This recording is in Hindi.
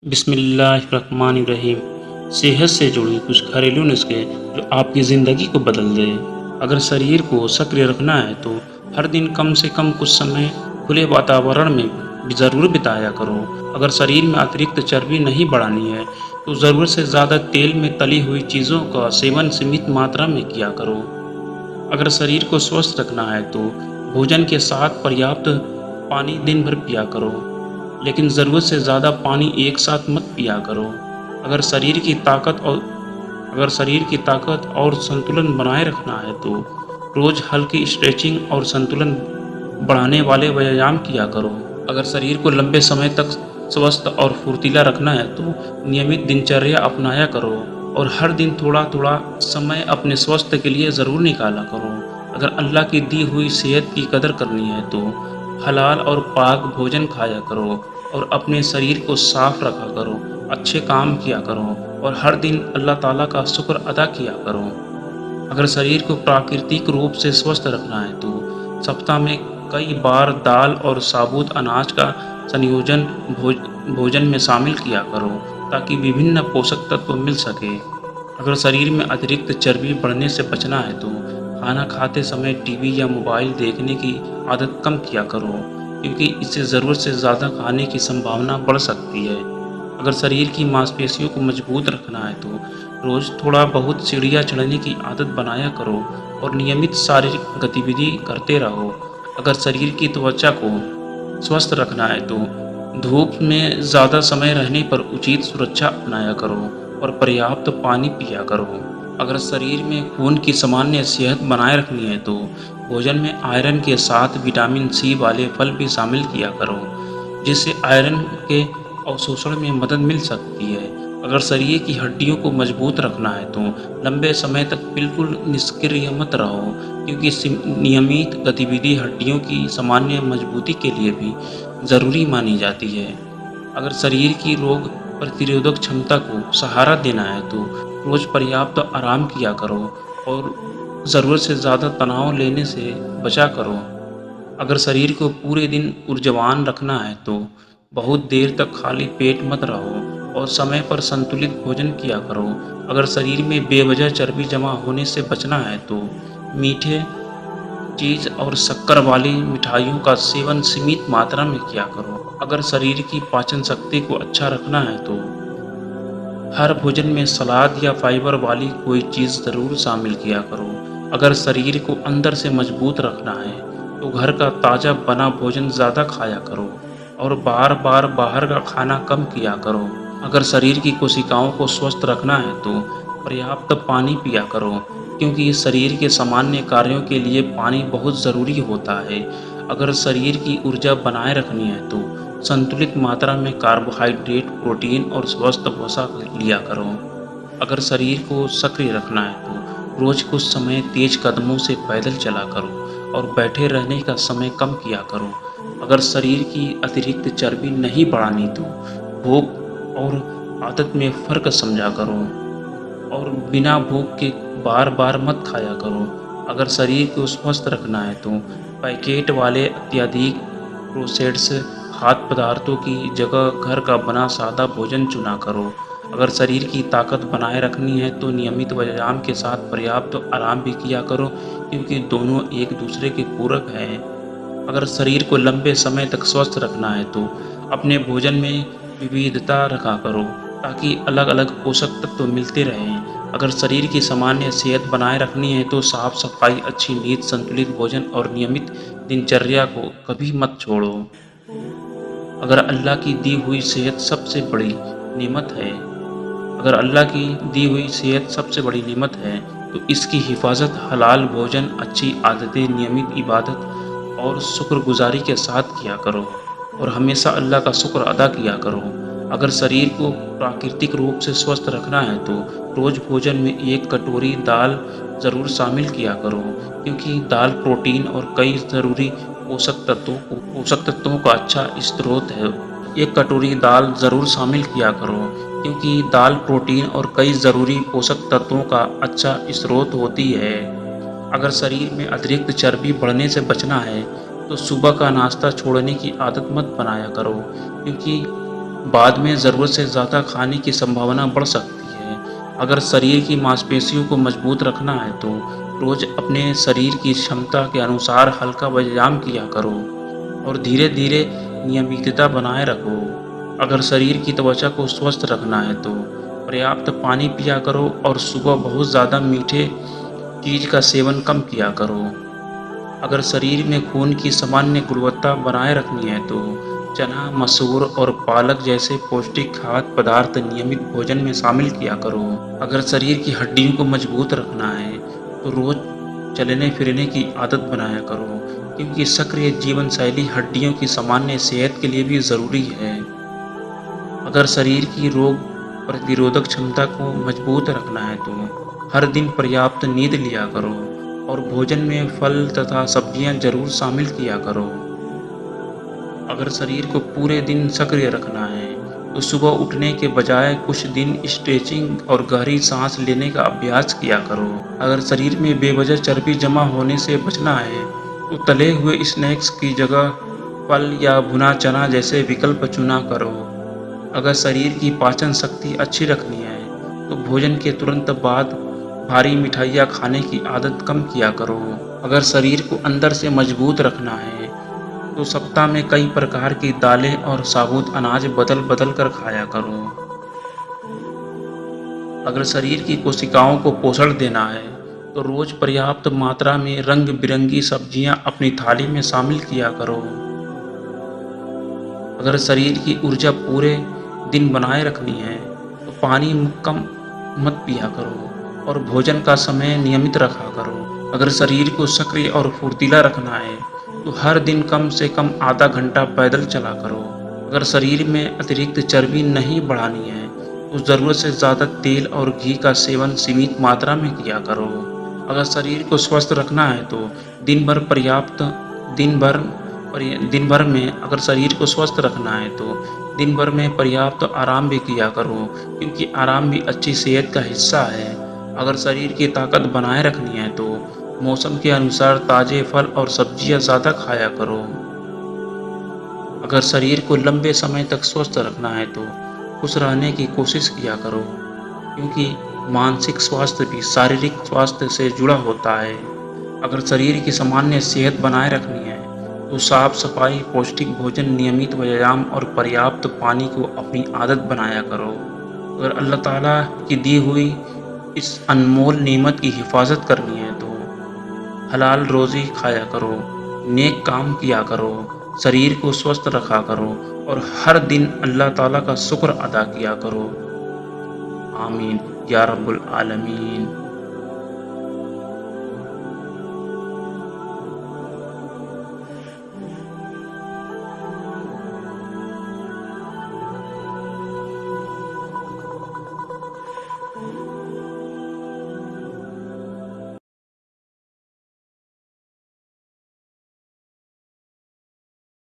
बिस्मिल्लाहिर्रहमानिर्रहीम। सेहत से जुड़ी कुछ घरेलू नुस्खे जो आपकी ज़िंदगी को बदल दें। अगर शरीर को सक्रिय रखना है तो हर दिन कम से कम कुछ समय खुले वातावरण में भी ज़रूर बिताया करो। अगर शरीर में अतिरिक्त चर्बी नहीं बढ़ानी है तो ज़रूरत से ज़्यादा तेल में तली हुई चीज़ों का सेवन सीमित मात्रा में किया करो। अगर शरीर को स्वस्थ रखना है तो भोजन के साथ पर्याप्त पानी दिन भर पिया करो, लेकिन ज़रूरत से ज़्यादा पानी एक साथ मत पिया करो। अगर शरीर की ताकत और अगर शरीर की ताकत और संतुलन बनाए रखना है तो रोज़ हल्की स्ट्रेचिंग और संतुलन बढ़ाने वाले व्यायाम किया करो। अगर शरीर को लंबे समय तक स्वस्थ और फुर्तीला रखना है तो नियमित दिनचर्या अपनाया करो और हर दिन थोड़ा-थोड़ा समय अपने स्वास्थ्य के लिए ज़रूर निकाला करो। अगर अल्लाह की दी हुई सेहत की कदर करनी है तो हलाल और पाक भोजन खाया करो और अपने शरीर को साफ रखा करो, अच्छे काम किया करो और हर दिन अल्लाह ताला का शुक्र अदा किया करो। अगर शरीर को प्राकृतिक रूप से स्वस्थ रखना है तो सप्ताह में कई बार दाल और साबुत अनाज का संयोजन भोज भोजन में शामिल किया करो ताकि विभिन्न पोषक तत्व मिल सके। अगर शरीर में अतिरिक्त चर्बी बढ़ने से बचना है तो खाना खाते समय टीवी या मोबाइल देखने की आदत कम किया करो, क्योंकि इससे ज़रूरत से ज़्यादा खाने की संभावना बढ़ सकती है। अगर शरीर की मांसपेशियों को मजबूत रखना है तो रोज़ थोड़ा बहुत सीढ़ियाँ चढ़ने की आदत बनाया करो और नियमित शारीरिक गतिविधि करते रहो। अगर शरीर की त्वचा को स्वस्थ रखना है तो धूप में ज़्यादा समय रहने पर उचित सुरक्षा अपनाया करो और पर्याप्त पानी पिया करो। अगर शरीर में खून की सामान्य सेहत बनाए रखनी है तो भोजन में आयरन के साथ विटामिन सी वाले फल भी शामिल किया करो, जिससे आयरन के अवशोषण में मदद मिल सकती है। अगर शरीर की हड्डियों को मजबूत रखना है तो लंबे समय तक बिल्कुल निष्क्रिय मत रहो, क्योंकि नियमित गतिविधि हड्डियों की सामान्य मजबूती के लिए भी ज़रूरी मानी जाती है। अगर शरीर की रोग प्रतिरोधक क्षमता को सहारा देना है तो रोज़ पर्याप्त आराम किया करो और ज़रूरत से ज़्यादा तनाव लेने से बचा करो। अगर शरीर को पूरे दिन ऊर्जावान रखना है तो बहुत देर तक खाली पेट मत रहो और समय पर संतुलित भोजन किया करो। अगर शरीर में बेवजह चर्बी जमा होने से बचना है तो मीठे चीज़ और शक्कर वाली मिठाइयों का सेवन सीमित मात्रा में किया करो। अगर शरीर की पाचन शक्ति को अच्छा रखना है तो हर भोजन में सलाद या फाइबर वाली कोई चीज़ ज़रूर शामिल किया करो। अगर शरीर को अंदर से मजबूत रखना है तो घर का ताज़ा बना भोजन ज़्यादा खाया करो और बार बार बाहर का खाना कम किया करो। अगर शरीर की कोशिकाओं को स्वस्थ रखना है तो पर्याप्त पानी पिया करो, क्योंकि शरीर के सामान्य कार्यों के लिए पानी बहुत ज़रूरी होता है। अगर शरीर की ऊर्जा बनाए रखनी है तो संतुलित मात्रा में कार्बोहाइड्रेट, प्रोटीन और स्वस्थ वसा लिया करो। अगर शरीर को सक्रिय रखना है तो रोज़ कुछ समय तेज कदमों से पैदल चला करो और बैठे रहने का समय कम किया करो। अगर शरीर की अतिरिक्त चर्बी नहीं बढ़ानी तो भूख और आदत में फ़र्क समझा करो और बिना भूख के बार बार मत खाया करो। अगर शरीर को स्वस्थ रखना है तो पैकेट वाले अत्यधिक प्रोसेस्ड खाद्य पदार्थों की जगह घर का बना सादा भोजन चुना करो। अगर शरीर की ताकत बनाए रखनी है तो नियमित व्यायाम के साथ पर्याप्त आराम भी किया करो, क्योंकि दोनों एक दूसरे के पूरक हैं। अगर शरीर को लंबे समय तक स्वस्थ रखना है तो अपने भोजन में विविधता रखा करो ताकि अलग-अलग पोषक तत्व मिलते रहें। अगर शरीर की सामान्य सेहत बनाए रखनी है तो साफ सफाई, अच्छी नींद, संतुलित भोजन और नियमित दिनचर्या को कभी मत छोड़ो। अगर अल्लाह की दी हुई सेहत सबसे बड़ी नेमत है अगर अल्लाह की दी हुई सेहत सबसे बड़ी नेमत है तो इसकी हिफाजत हलाल भोजन, अच्छी आदतें, नियमित इबादत और शुक्रगुजारी के साथ किया करो और हमेशा अल्लाह का शुक्र अदा किया करो। अगर शरीर को प्राकृतिक रूप से स्वस्थ रखना है तो रोज़ भोजन में एक कटोरी दाल ज़रूर शामिल किया करो, क्योंकि दाल प्रोटीन और कई ज़रूरी पोषक तत्वों का अच्छा स्रोत है। एक कटोरी दाल ज़रूर शामिल किया करो, क्योंकि दाल प्रोटीन और कई ज़रूरी पोषक तत्वों का अच्छा स्रोत होती है। अगर शरीर में अतिरिक्त चर्बी बढ़ने से बचना है तो सुबह का नाश्ता छोड़ने की आदत मत बनाया करो, क्योंकि बाद में ज़रूरत से ज़्यादा खाने की संभावना बढ़ सकती है। अगर शरीर की मांसपेशियों को मजबूत रखना है तो रोज़ अपने शरीर की क्षमता के अनुसार हल्का व्यायाम किया करो और धीरे-धीरे नियमितता बनाए रखो। अगर शरीर की त्वचा को स्वस्थ रखना है तो पर्याप्त पानी पिया करो और सुबह बहुत ज़्यादा मीठे चीज़ का सेवन कम किया करो। अगर शरीर में खून की सामान्य गुणवत्ता बनाए रखनी है तो चना, मसूर और पालक जैसे पौष्टिक खाद्य पदार्थ नियमित भोजन में शामिल किया करो। अगर शरीर की हड्डियों को मजबूत रखना है तो रोज चलने फिरने की आदत बनाया करो, क्योंकि सक्रिय जीवन शैली हड्डियों की सामान्य सेहत के लिए भी ज़रूरी है। अगर शरीर की रोग प्रतिरोधक क्षमता को मजबूत रखना है तो हर दिन पर्याप्त नींद लिया करो और भोजन में फल तथा सब्जियां जरूर शामिल किया करो। अगर शरीर को पूरे दिन सक्रिय रखना है तो सुबह उठने के बजाय कुछ दिन स्ट्रेचिंग और गहरी सांस लेने का अभ्यास किया करो। अगर शरीर में बेवजह चर्बी जमा होने से बचना है तो तले हुए स्नैक्स की जगह फल या भुना चना जैसे विकल्प चुना करो। अगर शरीर की पाचन शक्ति अच्छी रखनी है तो भोजन के तुरंत बाद भारी मिठाइयाँ खाने की आदत कम किया करो। अगर शरीर को अंदर से मजबूत रखना है तो सप्ताह में कई प्रकार की दालें और साबुत अनाज बदल बदल कर खाया करो। अगर शरीर की कोशिकाओं को पोषण देना है तो रोज पर्याप्त मात्रा में रंग बिरंगी सब्जियां अपनी थाली में शामिल किया करो। अगर शरीर की ऊर्जा पूरे दिन बनाए रखनी है तो पानी कम मत पिया करो और भोजन का समय नियमित रखा करो। अगर शरीर को सक्रिय और फुर्तीला रखना है तो हर दिन कम से कम आधा घंटा पैदल चला करो। अगर शरीर में अतिरिक्त चर्बी नहीं बढ़ानी है तो ज़रूरत से ज़्यादा तेल और घी का सेवन सीमित मात्रा में किया करो। अगर शरीर को स्वस्थ रखना है तो दिन भर पर्याप्त दिन भर दिन भर में अगर शरीर को स्वस्थ रखना है तो दिन भर में पर्याप्त आराम भी किया करो, क्योंकि आराम भी अच्छी सेहत का हिस्सा है। अगर शरीर की ताकत बनाए रखनी है तो मौसम के अनुसार ताज़े फल और सब्जियां ज़्यादा खाया करो। अगर शरीर को लंबे समय तक स्वस्थ रखना है तो खुश रहने की कोशिश किया करो, क्योंकि मानसिक स्वास्थ्य भी शारीरिक स्वास्थ्य से जुड़ा होता है। अगर शरीर की सामान्य सेहत बनाए रखनी है तो साफ सफाई, पौष्टिक भोजन, नियमित व्यायाम और पर्याप्त पानी को अपनी आदत बनाया करो। अगर अल्लाह ताला की दी हुई इस अनमोल नेमत की हिफाजत करनी है तो हलाल रोज़ी खाया करो, नेक काम किया करो, शरीर को स्वस्थ रखा करो और हर दिन अल्लाह ताला का शुक्र अदा किया करो। आमीन या रब्बुल आलमीन।